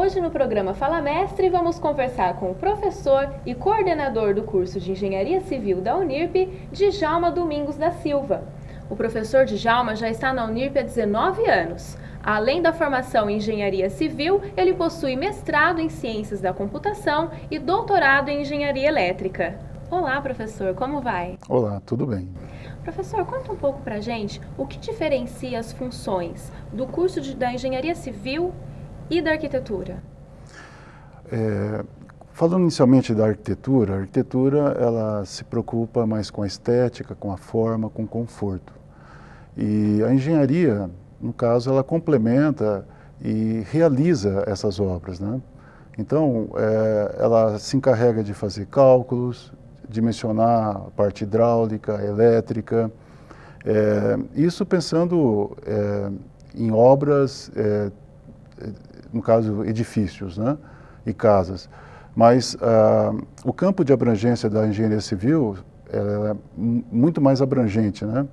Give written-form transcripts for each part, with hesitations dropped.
Hoje no programa Fala Mestre vamos conversar com o professor e coordenador do curso de Engenharia Civil da Unirp, Djalma Domingos da Silva. O professor Djalma já está na Unirp há 19 anos. Além da formação em Engenharia Civil, ele possui mestrado em Ciências da Computação e doutorado em Engenharia Elétrica. Olá, professor, como vai? Olá, tudo bem. Professor, conta um pouco pra gente o que diferencia as funções do curso da Engenharia Civil e da Arquitetura. Falando inicialmente da arquitetura, a arquitetura ela se preocupa mais com a estética, com a forma, com o conforto. E a engenharia, no caso, ela complementa e realiza essas obras, né? Então, ela se encarrega de fazer cálculos, dimensionar a parte hidráulica, elétrica, isso pensando em obras, no caso, edifícios, né, e casas. Mas o campo de abrangência da engenharia civil é muito mais abrangente, né?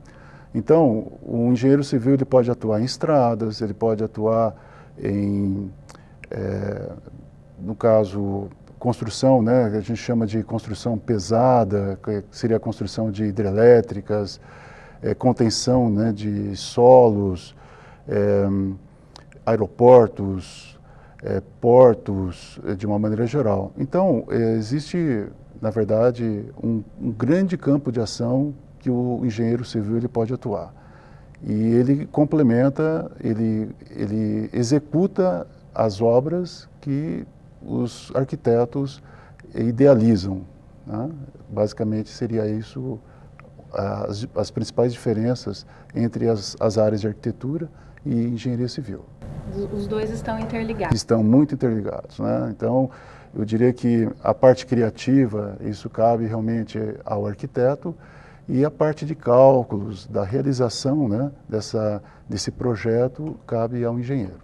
Então, o engenheiro civil ele pode atuar em estradas, ele pode atuar em, no caso, construção, né, que a gente chama de construção pesada, que seria a construção de hidrelétricas, contenção, né, de solos, aeroportos, portos, de uma maneira geral. Então, existe, na verdade, um grande campo de ação que o engenheiro civil ele pode atuar. E ele complementa, ele executa as obras que os arquitetos idealizam, né? Basicamente seria isso as principais diferenças entre as áreas de arquitetura e engenharia civil. Os dois estão interligados. Estão muito interligados, né? Então, eu diria que a parte criativa, isso cabe realmente ao arquiteto, e a parte de cálculos, da realização, né, desse projeto, cabe ao engenheiro.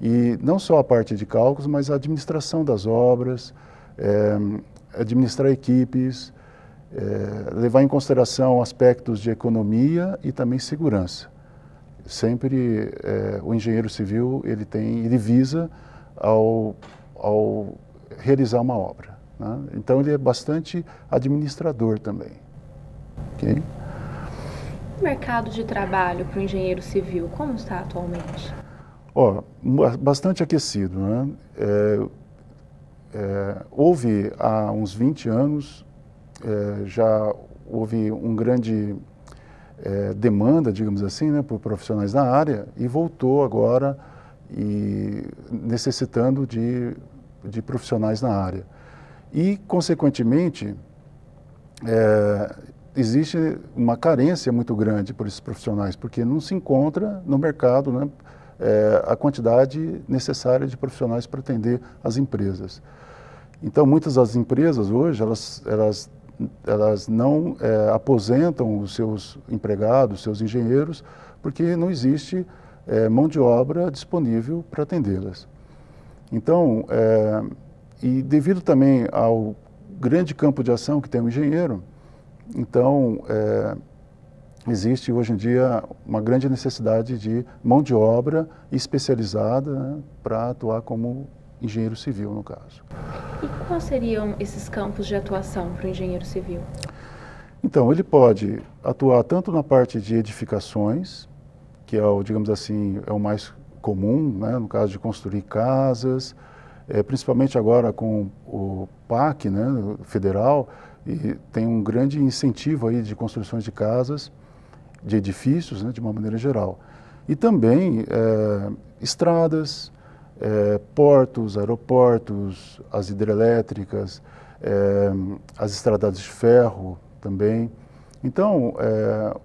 E não só a parte de cálculos, mas a administração das obras, administrar equipes, levar em consideração aspectos de economia e também segurança. Sempre o engenheiro civil ele visa ao realizar uma obra, né? Então ele é bastante administrador também. Okay? O mercado de trabalho para o engenheiro civil, como está atualmente? Bastante aquecido, né? Houve há uns 20 anos, já houve um grande demanda, digamos assim, né, por profissionais na área, e voltou agora e necessitando de profissionais na área. E, consequentemente, existe uma carência muito grande por esses profissionais, porque não se encontra no mercado, né, a quantidade necessária de profissionais para atender as empresas. Então, muitas das empresas hoje, elas não aposentam os seus empregados, seus engenheiros, porque não existe mão de obra disponível para atendê-las. Então, e devido também ao grande campo de ação que tem o engenheiro, então, existe hoje em dia uma grande necessidade de mão de obra especializada, né, para atuar como engenheiro civil, no caso. E quais seriam esses campos de atuação para o engenheiro civil? Então, ele pode atuar tanto na parte de edificações, que é o, digamos assim, é o mais comum, né, no caso de construir casas, principalmente agora com o PAC, né, federal, e tem um grande incentivo aí de construções de casas, de edifícios, né, de uma maneira geral. E também estradas, portos, aeroportos, as hidrelétricas, as estradas de ferro também. Então,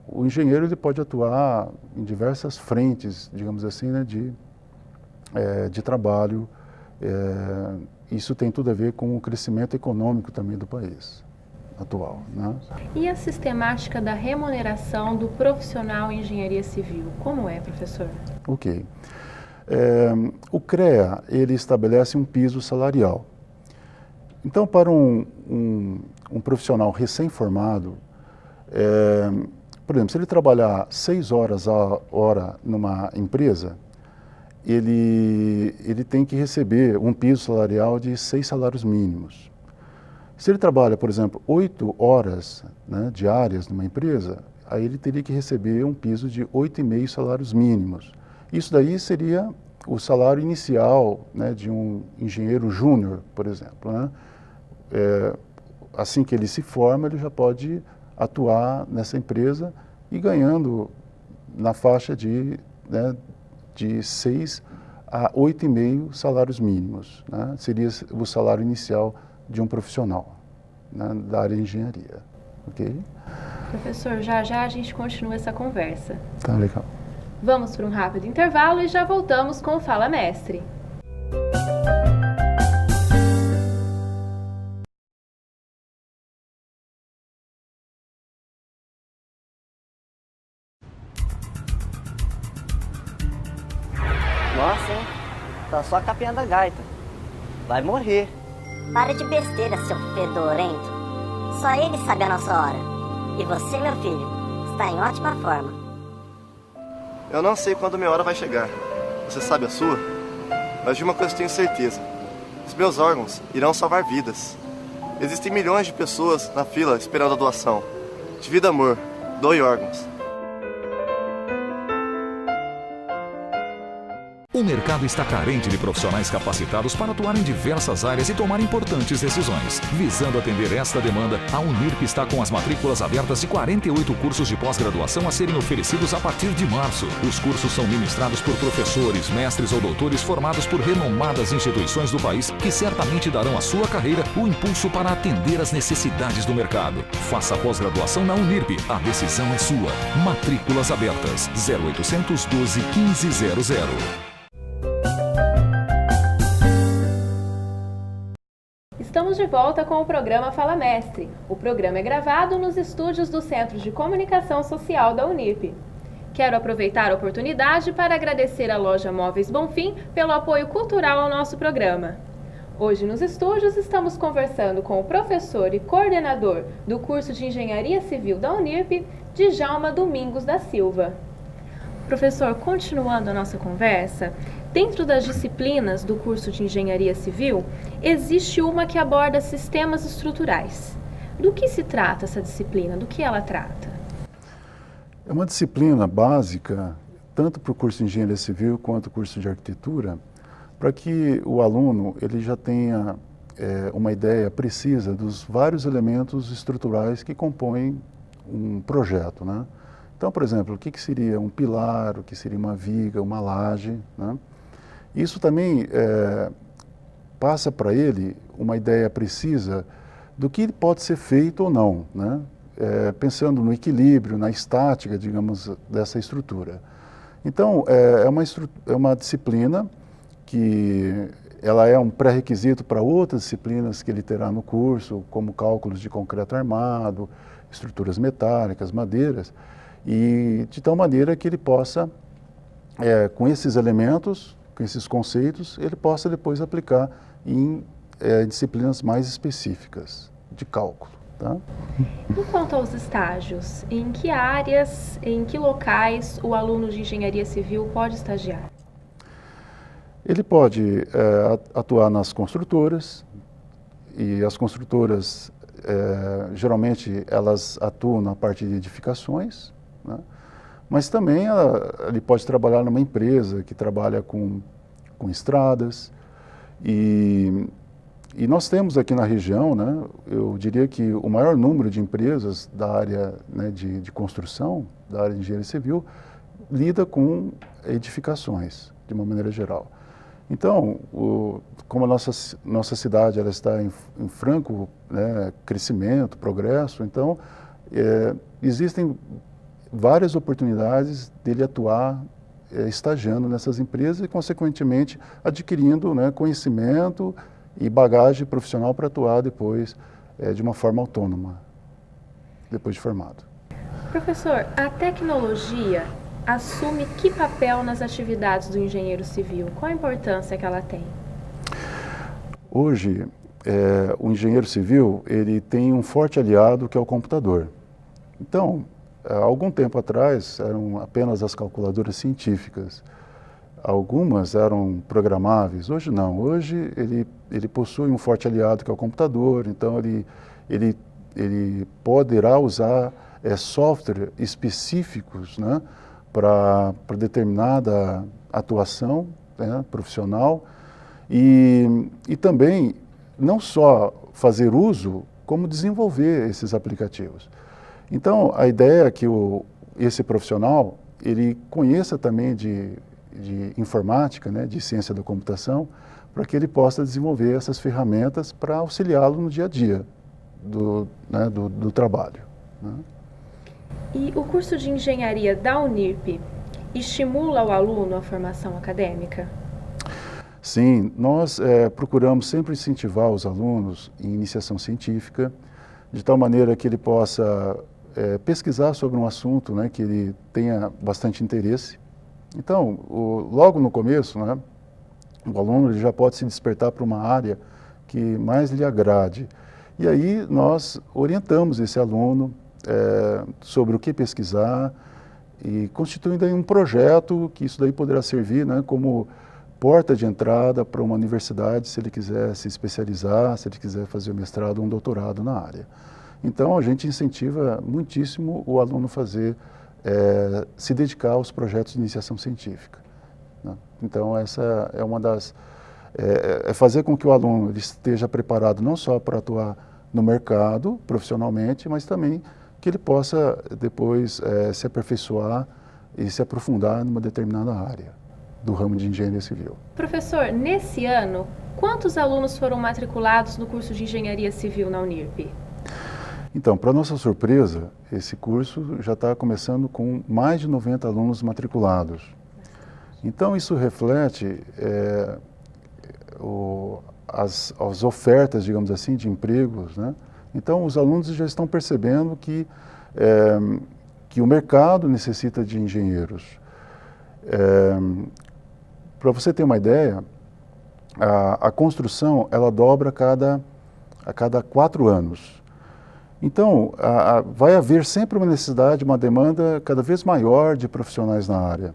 o engenheiro ele pode atuar em diversas frentes, digamos assim, né, de trabalho. Isso tem tudo a ver com o crescimento econômico também do país atual, né? E a sistemática da remuneração do profissional em engenharia civil, como é, professor? Ok. O CREA, ele estabelece um piso salarial. Então, para um profissional recém-formado, por exemplo, se ele trabalhar 6 horas a hora numa empresa, ele tem que receber um piso salarial de 6 salários mínimos. Se ele trabalha, por exemplo, 8 horas, né, diárias numa empresa, aí ele teria que receber um piso de 8,5 salários mínimos. Isso daí seria o salário inicial, né, de um engenheiro júnior, por exemplo, né? Assim que ele se forma, ele já pode atuar nessa empresa e ganhando na faixa de, né, de 6 a 8,5 salários mínimos, né? Seria o salário inicial de um profissional, né, da área de engenharia. Ok? Professor, já já a gente continua essa conversa. Tá legal. Vamos para um rápido intervalo e já voltamos com o Fala Mestre. Nossa, hein? Tá só a capinha da gaita. Vai morrer. Para de besteira, seu fedorento. Só ele sabe a nossa hora. E você, meu filho, está em ótima forma. Eu não sei quando minha hora vai chegar. Você sabe a sua? Mas de uma coisa eu tenho certeza. Os meus órgãos irão salvar vidas. Existem milhões de pessoas na fila esperando a doação. Divida amor. Doe órgãos. O mercado está carente de profissionais capacitados para atuar em diversas áreas e tomar importantes decisões. Visando atender esta demanda, a Unirp está com as matrículas abertas de 48 cursos de pós-graduação a serem oferecidos a partir de março. Os cursos são ministrados por professores, mestres ou doutores formados por renomadas instituições do país que certamente darão à sua carreira o impulso para atender às necessidades do mercado. Faça a pós-graduação na Unirp. A decisão é sua. Matrículas abertas. 0800 12 1500. Estamos de volta com o programa Fala Mestre. O programa é gravado nos estúdios do Centro de Comunicação Social da Unirp. Quero aproveitar a oportunidade para agradecer à loja Móveis Bonfim pelo apoio cultural ao nosso programa. Hoje nos estúdios estamos conversando com o professor e coordenador do curso de Engenharia Civil da Unirp, Djalma Domingos da Silva. Professor, continuando a nossa conversa, dentro das disciplinas do curso de Engenharia Civil, existe uma que aborda sistemas estruturais. Do que se trata essa disciplina? Do que ela trata? É uma disciplina básica, tanto para o curso de Engenharia Civil quanto o curso de Arquitetura, para que o aluno ele já tenha uma ideia precisa dos vários elementos estruturais que compõem um projeto, né? Então, por exemplo, o que seria um pilar, o que seria uma viga, uma laje, né? Isso também passa para ele uma ideia precisa do que pode ser feito ou não, né? Pensando no equilíbrio, na estática, digamos, dessa estrutura. Então, é uma disciplina que ela é um pré-requisito para outras disciplinas que ele terá no curso, como cálculos de concreto armado, estruturas metálicas, madeiras, e de tal maneira que ele possa, com esses elementos, com esses conceitos, ele possa depois aplicar em disciplinas mais específicas de cálculo. Tá? E quanto aos estágios, em que áreas, em que locais o aluno de Engenharia Civil pode estagiar? Ele pode atuar nas construtoras, e as construtoras, geralmente, elas atuam na parte de edificações, né? Mas também ele pode trabalhar numa empresa que trabalha com estradas, e nós temos aqui na região, né, eu diria que o maior número de empresas da área, né, de construção, da área de engenharia civil, lida com edificações, de uma maneira geral. Então, como a nossa cidade ela está em franco, né, crescimento, progresso, então existem várias oportunidades dele atuar estagiando nessas empresas e, consequentemente, adquirindo, né, conhecimento e bagagem profissional para atuar depois de uma forma autônoma, depois de formado. Professor, a tecnologia assume que papel nas atividades do engenheiro civil? Qual a importância que ela tem? Hoje, o engenheiro civil ele tem um forte aliado que é o computador. Então, há algum tempo atrás, eram apenas as calculadoras científicas. algumas eram programáveis, hoje não. Hoje ele possui um forte aliado que é o computador, então ele poderá usar software específicos, né, para determinada atuação, né, profissional e também não só fazer uso, como desenvolver esses aplicativos. Então, a ideia é que esse profissional ele conheça também de informática, né, de ciência da computação, para que ele possa desenvolver essas ferramentas para auxiliá-lo no dia a dia do trabalho, né? E o curso de engenharia da Unirp estimula o aluno à formação acadêmica? Sim, nós procuramos sempre incentivar os alunos em iniciação científica, de tal maneira que ele possa pesquisar sobre um assunto, né, que ele tenha bastante interesse. Então, logo no começo, né, o aluno ele já pode se despertar para uma área que mais lhe agrade. E aí nós orientamos esse aluno sobre o que pesquisar e constituindo aí um projeto que isso daí poderá servir, né, como porta de entrada para uma universidade, se ele quiser se especializar, se ele quiser fazer um mestrado ou um doutorado na área. Então, a gente incentiva muitíssimo o aluno se dedicar aos projetos de iniciação científica, né? Então, essa é uma das... fazer com que o aluno ele esteja preparado não só para atuar no mercado, profissionalmente, mas também que ele possa depois se aperfeiçoar e se aprofundar numa determinada área do ramo de engenharia civil. Professor, nesse ano, quantos alunos foram matriculados no curso de engenharia civil na Unirp? Então, para nossa surpresa, esse curso já está começando com mais de 90 alunos matriculados. Então, isso reflete as ofertas, digamos assim, de empregos, né? Então, os alunos já estão percebendo que o mercado necessita de engenheiros. Para você ter uma ideia, a construção ela dobra a cada 4 anos. Então, vai haver sempre uma necessidade, uma demanda cada vez maior de profissionais na área.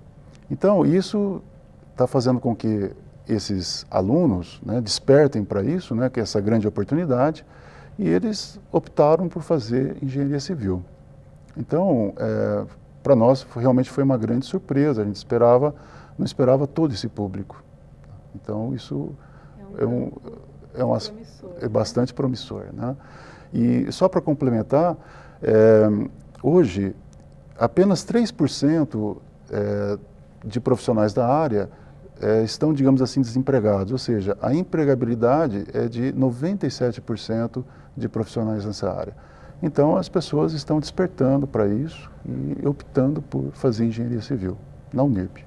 Então, isso está fazendo com que esses alunos, né, despertem para isso, né, que é essa grande oportunidade, e eles optaram por fazer engenharia civil. Então, para nós realmente foi uma grande surpresa, a gente não esperava todo esse público. Então, isso é bastante promissor, né? E só para complementar, hoje apenas 3% de profissionais da área estão, digamos assim, desempregados, ou seja, a empregabilidade é de 97% de profissionais nessa área. Então, as pessoas estão despertando para isso e optando por fazer engenharia civil na Unirp.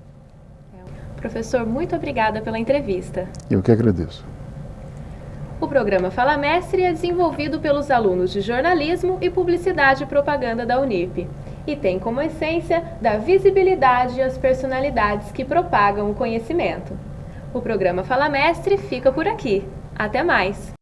Professor, muito obrigada pela entrevista. Eu que agradeço. O programa Fala Mestre é desenvolvido pelos alunos de jornalismo e publicidade e propaganda da Unirp e tem como essência dar visibilidade às personalidades que propagam o conhecimento. O programa Fala Mestre fica por aqui. Até mais!